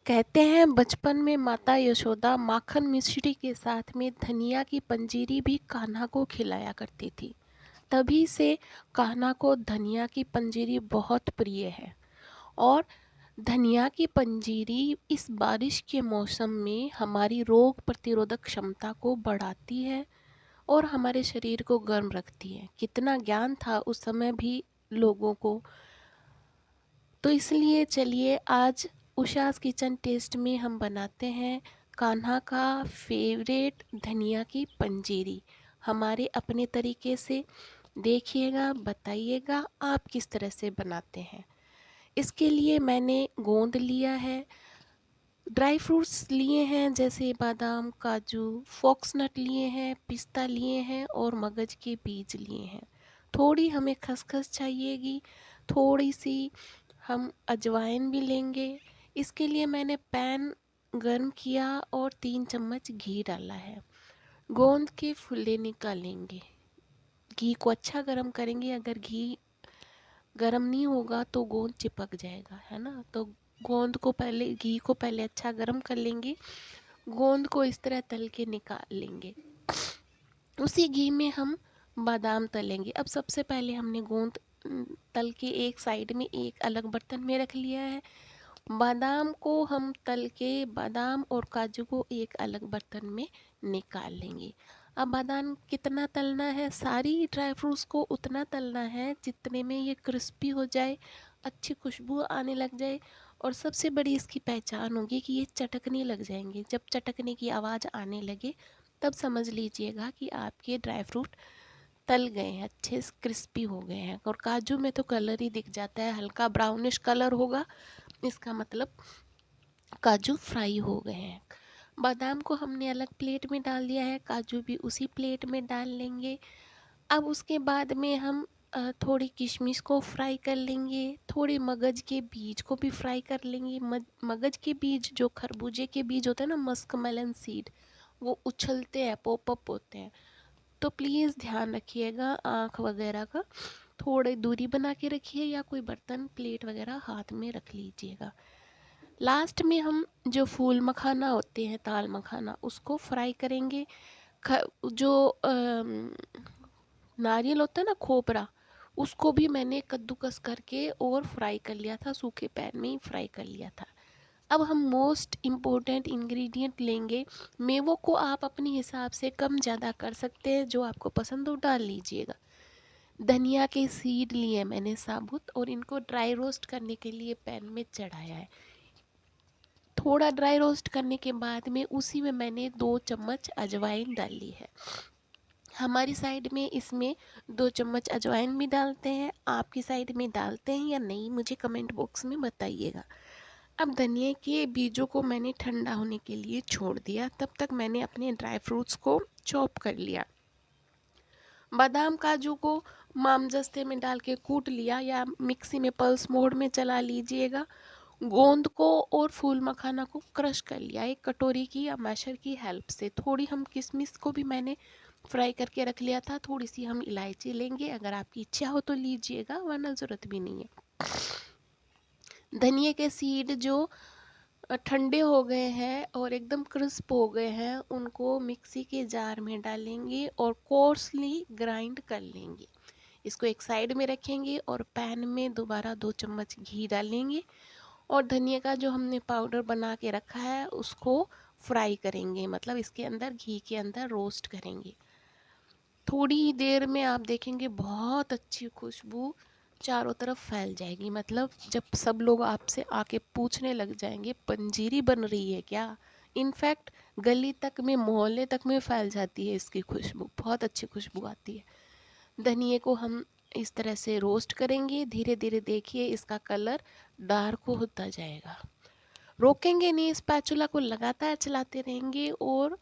कहते हैं बचपन में माता यशोदा माखन मिश्री के साथ में धनिया की पंजीरी भी कान्हा को खिलाया करती थी। तभी से कान्हा को धनिया की पंजीरी बहुत प्रिय है। और धनिया की पंजीरी इस बारिश के मौसम में हमारी रोग प्रतिरोधक क्षमता को बढ़ाती है और हमारे शरीर को गर्म रखती है। कितना ज्ञान था उस समय भी लोगों को। तो इसलिए चलिए आज उषा's किचन टेस्ट में हम बनाते हैं कान्हा का फेवरेट धनिया की पंजीरी, हमारे अपने तरीके से। देखिएगा, बताइएगा आप किस तरह से बनाते हैं। इसके लिए मैंने गोंद लिया है, ड्राई फ्रूट्स लिए हैं जैसे बादाम, काजू, फॉक्सनट लिए हैं, पिस्ता लिए हैं और मगज के बीज लिए हैं। थोड़ी हमें खसखस चाहिएगी, थोड़ी सी हम अजवाइन भी लेंगे। इसके लिए मैंने पैन गर्म किया और 3 चम्मच घी डाला है। गोंद के फुल्ले निकालेंगे, घी को अच्छा गर्म करेंगे। अगर घी गर्म नहीं होगा तो गोंद चिपक जाएगा, है ना। तो गोंद को पहले, घी को पहले अच्छा गर्म कर लेंगे। गोंद को इस तरह तल के निकाल लेंगे। उसी घी में हम बादाम तलेंगे। अब सबसे पहले हमने गोंद तल के एक साइड में एक अलग बर्तन में रख लिया है। बादाम को हम तल के, बादाम और काजू को एक अलग बर्तन में निकाल लेंगे। अब बादाम कितना तलना है, सारी ड्राई फ्रूट्स को उतना तलना है जितने में ये क्रिस्पी हो जाए, अच्छी खुशबू आने लग जाए। और सबसे बड़ी इसकी पहचान होगी कि ये चटकने लग जाएंगे। जब चटकने की आवाज़ आने लगे तब समझ लीजिएगा कि आपके ड्राई फ्रूट तल गए हैं, अच्छे से क्रिस्पी हो गए हैं। और काजू में तो कलर ही दिख जाता है, हल्का ब्राउनिश कलर होगा, इसका मतलब काजू फ्राई हो गए हैं। बादाम को हमने अलग प्लेट में डाल दिया है, काजू भी उसी प्लेट में डाल लेंगे। अब उसके बाद में हम थोड़ी किशमिश को फ्राई कर लेंगे, थोड़े मगज के बीज को भी फ्राई कर लेंगे। मगज के बीज, जो खरबूजे के बीज होते हैं ना, मस्क मेलन सीड, वो उछलते हैं, पॉपअप होते हैं। तो प्लीज़ ध्यान रखिएगा आँख वगैरह का, थोड़ी दूरी बना के रखिए या कोई बर्तन, प्लेट वगैरह हाथ में रख लीजिएगा। लास्ट में हम जो फूल मखाना होते हैं, ताल मखाना, उसको फ्राई करेंगे। जो नारियल होता है ना, खोपरा, उसको भी मैंने कद्दूकस करके और फ्राई कर लिया था, सूखे पैन में ही फ्राई कर लिया था। अब हम मोस्ट इम्पोर्टेंट इंग्रेडिएंट लेंगे। मेवों को आप अपने हिसाब से कम ज़्यादा कर सकते हैं, जो आपको पसंद हो डाल लीजिएगा। धनिया के सीड लिए मैंने साबुत, और इनको ड्राई रोस्ट करने के लिए पैन में चढ़ाया है। थोड़ा ड्राई रोस्ट करने के बाद में उसी में मैंने 2 चम्मच अजवाइन डाली है। हमारी साइड में इसमें 2 चम्मच अजवाइन भी डालते हैं, आपकी साइड में डालते हैं या नहीं, मुझे कमेंट बॉक्स में बताइएगा। अब धनिया के बीजों को मैंने ठंडा होने के लिए छोड़ दिया, तब तक मैंने अपने ड्राई फ्रूट्स को चॉप कर लिया। बादाम काजू को मामजस्ते में डाल के कूट लिया, या मिक्सी में पल्स मोड में चला लीजिएगा। गोंद को और फूल मखाना को क्रश कर लिया एक कटोरी की या मैशर की हेल्प से। थोड़ी हम किशमिश को भी मैंने फ्राई करके रख लिया था। थोड़ी सी हम इलायची लेंगे, अगर आपकी इच्छा हो तो लीजिएगा, वरना ज़रूरत भी नहीं है। धनिया के सीड जो ठंडे हो गए हैं और एकदम क्रिस्प हो गए हैं, उनको मिक्सी के जार में डालेंगे और कोर्सली ग्राइंड कर लेंगे। इसको एक साइड में रखेंगे और पैन में दोबारा 2 चम्मच घी डालेंगे और धनिया का जो हमने पाउडर बना के रखा है उसको फ्राई करेंगे, मतलब इसके अंदर, घी के अंदर रोस्ट करेंगे। थोड़ी ही देर में आप देखेंगे बहुत अच्छी खुशबू चारों तरफ फैल जाएगी। मतलब जब सब लोग आपसे आके पूछने लग जाएंगे पंजीरी बन रही है क्या, इनफैक्ट गली तक में, मोहल्ले तक में फैल जाती है इसकी खुशबू, बहुत अच्छी खुशबू आती है। धनिए को हम इस तरह से रोस्ट करेंगे, धीरे धीरे देखिए इसका कलर डार्क होता जाएगा। रोकेंगे नहीं, स्पैचुला को लगातार चलाते रहेंगे और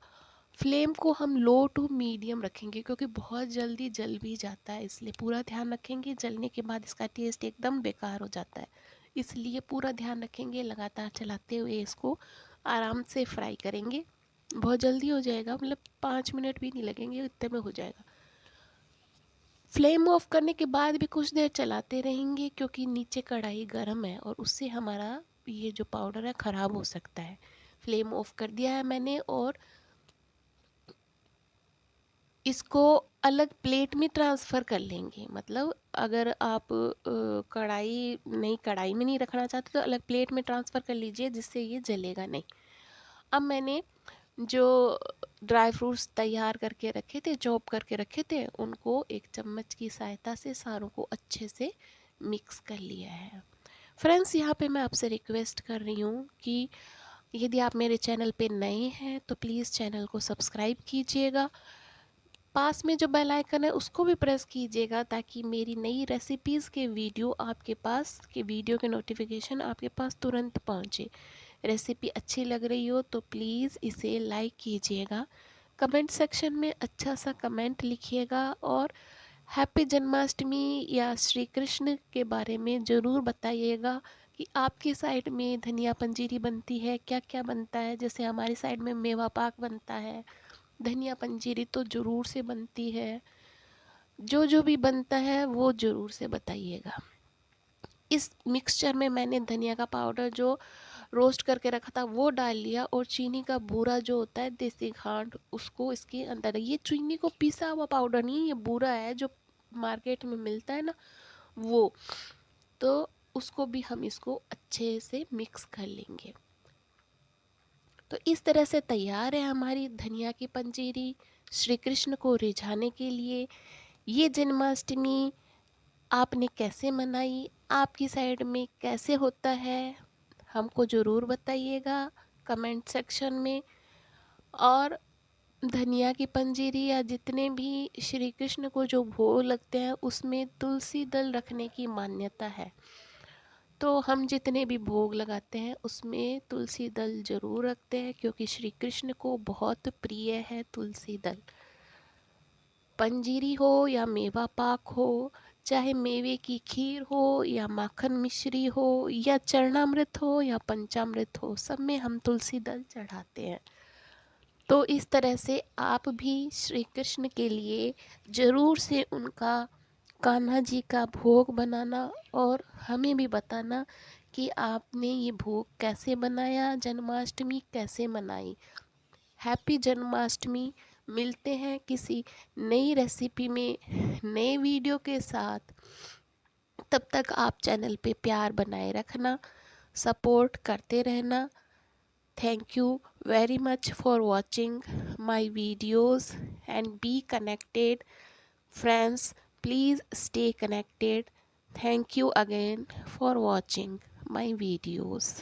फ्लेम को हम लो टू मीडियम रखेंगे, क्योंकि बहुत जल्दी जल भी जाता है, इसलिए पूरा ध्यान रखेंगे। जलने के बाद इसका टेस्ट एकदम बेकार हो जाता है, इसलिए पूरा ध्यान रखेंगे। लगातार चलाते हुए इसको आराम से फ्राई करेंगे। बहुत जल्दी हो जाएगा, मतलब 5 मिनट भी नहीं लगेंगे, इतने में हो जाएगा। फ्लेम ऑफ करने के बाद भी कुछ देर चलाते रहेंगे, क्योंकि नीचे कढ़ाई गर्म है और उससे हमारा ये जो पाउडर है ख़राब हो सकता है। फ्लेम ऑफ कर दिया है मैंने और इसको अलग प्लेट में ट्रांसफ़र कर लेंगे। मतलब अगर आप कढ़ाई में नहीं रखना चाहते तो अलग प्लेट में ट्रांसफ़र कर लीजिए, जिससे ये जलेगा नहीं। अब मैंने जो ड्राई फ्रूट्स तैयार करके रखे थे, चॉप करके रखे थे, उनको एक चम्मच की सहायता से सारों को अच्छे से मिक्स कर लिया है। फ्रेंड्स, यहाँ पे मैं आपसे रिक्वेस्ट कर रही हूँ कि यदि आप मेरे चैनल पे नए हैं तो प्लीज़ चैनल को सब्सक्राइब कीजिएगा। पास में जो बेल आइकन है उसको भी प्रेस कीजिएगा, ताकि मेरी नई रेसिपीज़ के वीडियो के नोटिफिकेशन आपके पास तुरंत पहुँचे। रेसिपी अच्छी लग रही हो तो प्लीज़ इसे लाइक कीजिएगा। कमेंट सेक्शन में अच्छा सा कमेंट लिखिएगा और हैप्पी जन्माष्टमी या श्री कृष्ण के बारे में ज़रूर बताइएगा कि आपकी साइड में धनिया पंजीरी बनती है, क्या क्या बनता है। जैसे हमारी साइड में मेवा पाक बनता है, धनिया पंजीरी तो ज़रूर से बनती है। जो जो भी बनता है वो ज़रूर से बताइएगा। इस मिक्सचर में मैंने धनिया का पाउडर जो रोस्ट करके रखा था वो डाल लिया, और चीनी का बूरा जो होता है, देसी खांड, उसको इसके अंदर। ये चीनी को पीसा हुआ पाउडर नहीं, ये बूरा है जो मार्केट में मिलता है ना, वो। तो उसको भी हम इसको अच्छे से मिक्स कर लेंगे। तो इस तरह से तैयार है हमारी धनिया की पंजीरी श्री कृष्ण को रिझाने के लिए। ये जन्माष्टमी आपने कैसे मनाई, आपकी साइड में कैसे होता है, हमको ज़रूर बताइएगा कमेंट सेक्शन में। और धनिया की पंजीरी या जितने भी श्री कृष्ण को जो भोग लगते हैं उसमें तुलसी दल रखने की मान्यता है। तो हम जितने भी भोग लगाते हैं उसमें तुलसी दल ज़रूर रखते हैं, क्योंकि श्री कृष्ण को बहुत प्रिय है तुलसी दल। पंजीरी हो या मेवा पाक हो, चाहे मेवे की खीर हो या माखन मिश्री हो या चरणामृत हो या पंचामृत हो, सब में हम तुलसी दल चढ़ाते हैं। तो इस तरह से आप भी श्री कृष्ण के लिए ज़रूर से उनका कान्हा जी का भोग बनाना और हमें भी बताना कि आपने ये भोग कैसे बनाया, जन्माष्टमी कैसे मनाई। हैप्पी जन्माष्टमी। मिलते हैं किसी नई रेसिपी में नए वीडियो के साथ। तब तक आप चैनल पे प्यार बनाए रखना, सपोर्ट करते रहना। Thank you very much for watching my videos and be connected. Friends, please stay connected. Thank you again for watching my videos.